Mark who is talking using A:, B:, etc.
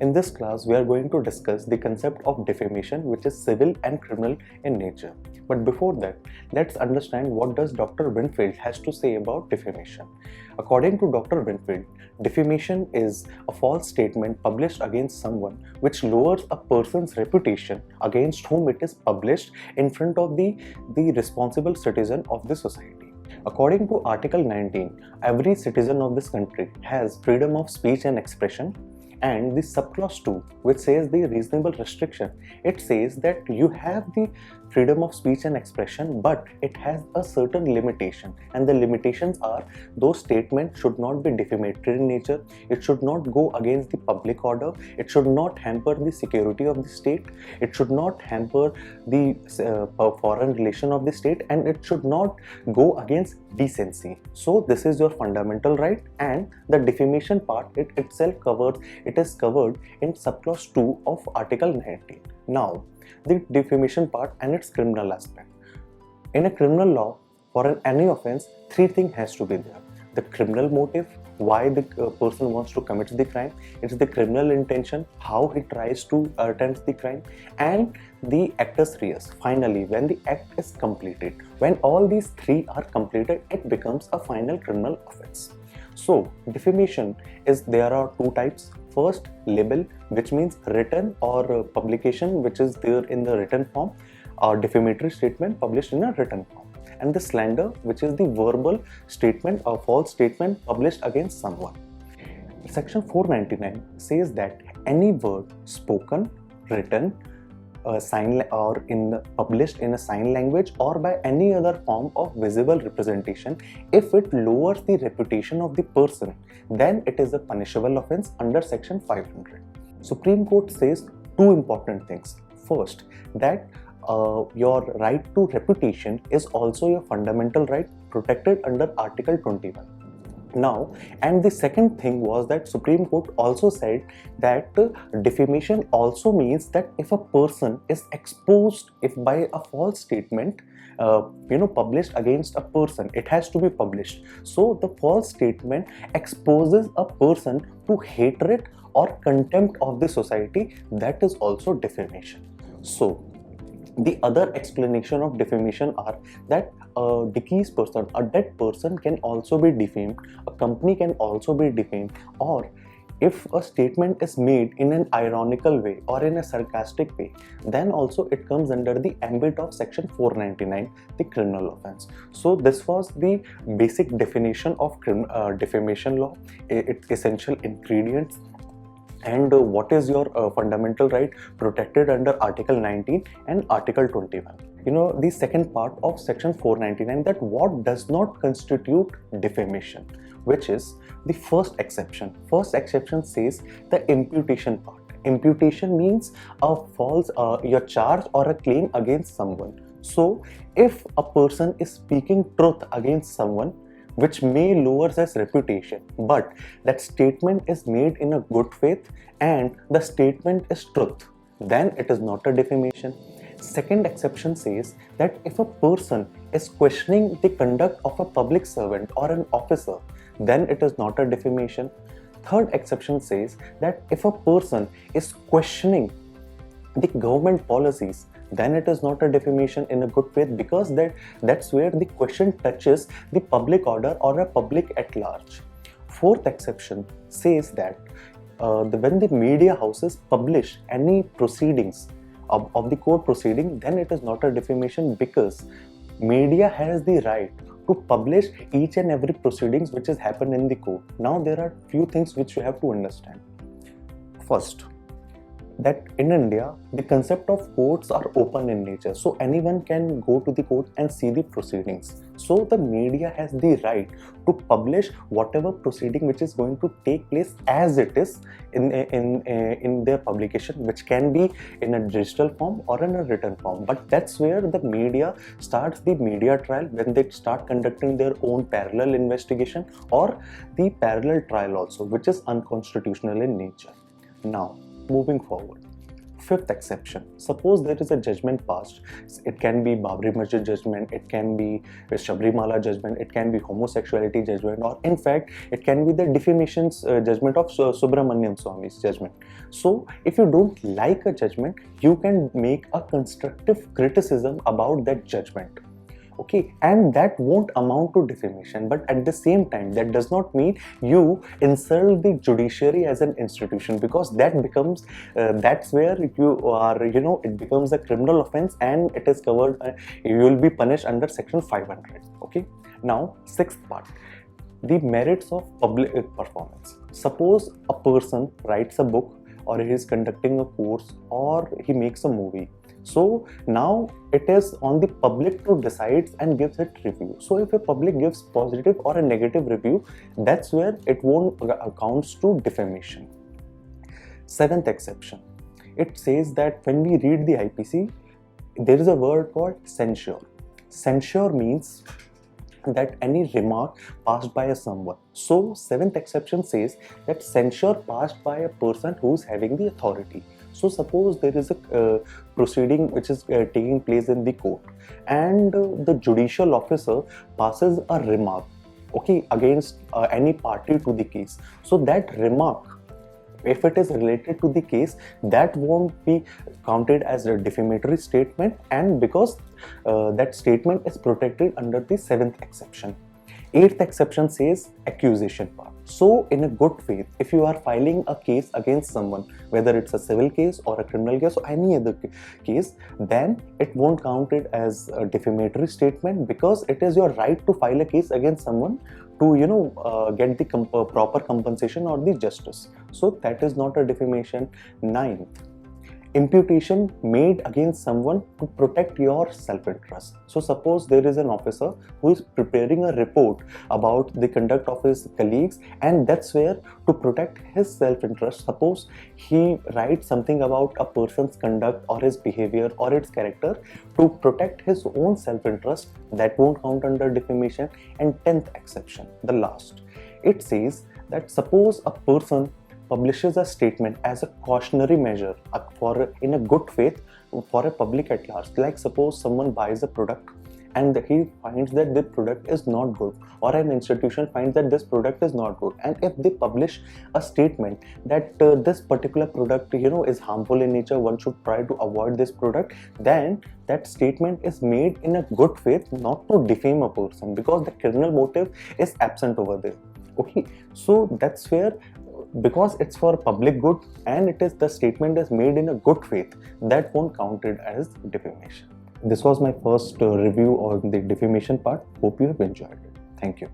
A: In this class, we are going to discuss the concept of defamation, which is civil and criminal in nature. But before that, let's understand what does Dr. Winfield has to say about defamation. According to Dr. Winfield, defamation is a false statement published against someone which lowers a person's reputation against whom it is published in front of the responsible citizen of the society. According to Article 19, every citizen of this country has freedom of speech and expression. And the subclause 2, which says the reasonable restriction, it says that you have the freedom of speech and expression, but it has a certain limitation, and the limitations are those statements should not be defamatory in nature, it should not go against the public order, it should not hamper the security of the state, it should not hamper the foreign relation of the state, and it should not go against decency. So this is your fundamental right, and the defamation part it is covered in subclause 2 of Article 19. Now, the defamation part and its criminal aspect. In a criminal law, for any offense, 3 things has to be there. The criminal motive, why the person wants to commit the crime, it's the criminal intention, how he tries to attempt the crime, and the actus reus. Finally, when the act is completed, when all these 3 are completed, it becomes a final criminal offense. So, defamation there are 2 types. First, libel, which means written or publication which is there in the written form, or defamatory statement published in a written form. And the slander, which is the verbal statement or false statement published against someone. Section 499 says that any word spoken, written, published in a sign language or by any other form of visible representation, if it lowers the reputation of the person, then it is a punishable offense under Section 500. Supreme Court says 2 important things. First, that your right to reputation is also your fundamental right protected under Article 21. Now, and the second thing was that Supreme Court also said that defamation also means that if a person is exposed, if by a false statement published against a person, it has to be published. So the false statement exposes a person to hatred or contempt of the society, that is also defamation. So the other explanation of defamation are that a deceased person, a dead person can also be defamed, a company can also be defamed, or if a statement is made in an ironical way or in a sarcastic way, then also it comes under the ambit of Section 499, the criminal offense. So this was the basic definition of defamation law, its essential ingredients, and what is your fundamental right protected under Article 19 and Article 21. The second part of Section 499, that what does not constitute defamation, which is the first exception. First exception says the imputation part. Imputation means a false, your charge or a claim against someone. So if a person is speaking truth against someone, which may lower his reputation, but that statement is made in a good faith and the statement is truth, then it is not a defamation. Second exception says that if a person is questioning the conduct of a public servant or an officer, then it is not a defamation. Third exception says that if a person is questioning the government policies, then it is not a defamation in a good faith, because that's where the question touches the public order or a public at large. Fourth exception says that when the media houses publish any proceedings of the court proceeding, then it is not a defamation, because media has the right to publish each and every proceedings which has happened in the court. Now there are few things which you have to understand. First, that in India, the concept of courts are open in nature. So anyone can go to the court and see the proceedings. So the media has the right to publish whatever proceeding which is going to take place as it is in their publication, which can be in a digital form or in a written form. But that's where the media starts the media trial, when they start conducting their own parallel investigation or the parallel trial also, which is unconstitutional in nature. Now, moving forward, Fifth exception, suppose there is a judgment passed. It can be Babri Masjid judgment, it can be Shabrimala judgment, it can be homosexuality judgment, or in fact it can be the defamation judgment of Subramanian Swami's judgment. So if you don't like a judgment, you can make a constructive criticism about that judgment. Okay, and that won't amount to defamation, but at the same time that does not mean you insult the judiciary as an institution, because that becomes that's where you are, it becomes a criminal offense and it is covered, you will be punished under section 500. Okay, now sixth part, the merits of public performance. Suppose a person writes a book, or he is conducting a course, or he makes a movie. So now it is on the public to decide and gives it review. So if a public gives positive or a negative review, that's where it won't accounts to defamation. Seventh exception, it says that when we read the IPC, there is a word called censure. Censure means that any remark passed by someone. So seventh exception says that censure passed by a person who is having the authority. So suppose there is a proceeding which is taking place in the court, and the judicial officer passes a remark, okay, against any party to the case. So that remark, if it is related to the case, that won't be counted as a defamatory statement, and because that statement is protected under the seventh exception. Eighth exception says accusation part. So in a good faith, if you are filing a case against someone, whether it's a civil case or a criminal case or any other case, then it won't count it as a defamatory statement, because it is your right to file a case against someone to get the proper compensation or the justice. So that is not a defamation. Ninth, imputation made against someone to protect your self-interest. So suppose there is an officer who is preparing a report about the conduct of his colleagues, and that's where to protect his self-interest, suppose he writes something about a person's conduct or his behavior or its character to protect his own self-interest, that won't count under defamation. And 10th exception, the last, it says that suppose a person publishes a statement as a cautionary measure in a good faith for a public at large. Like suppose someone buys a product and he finds that the product is not good, or an institution finds that this product is not good, and if they publish a statement that this particular product is harmful in nature, one should try to avoid this product, then that statement is made in a good faith, not to defame a person, because the criminal motive is absent over there. Okay, so that's where, because it's for public good and the statement is made in a good faith, that won't count it as defamation. This was my first review on the defamation part. Hope you have enjoyed it. Thank you.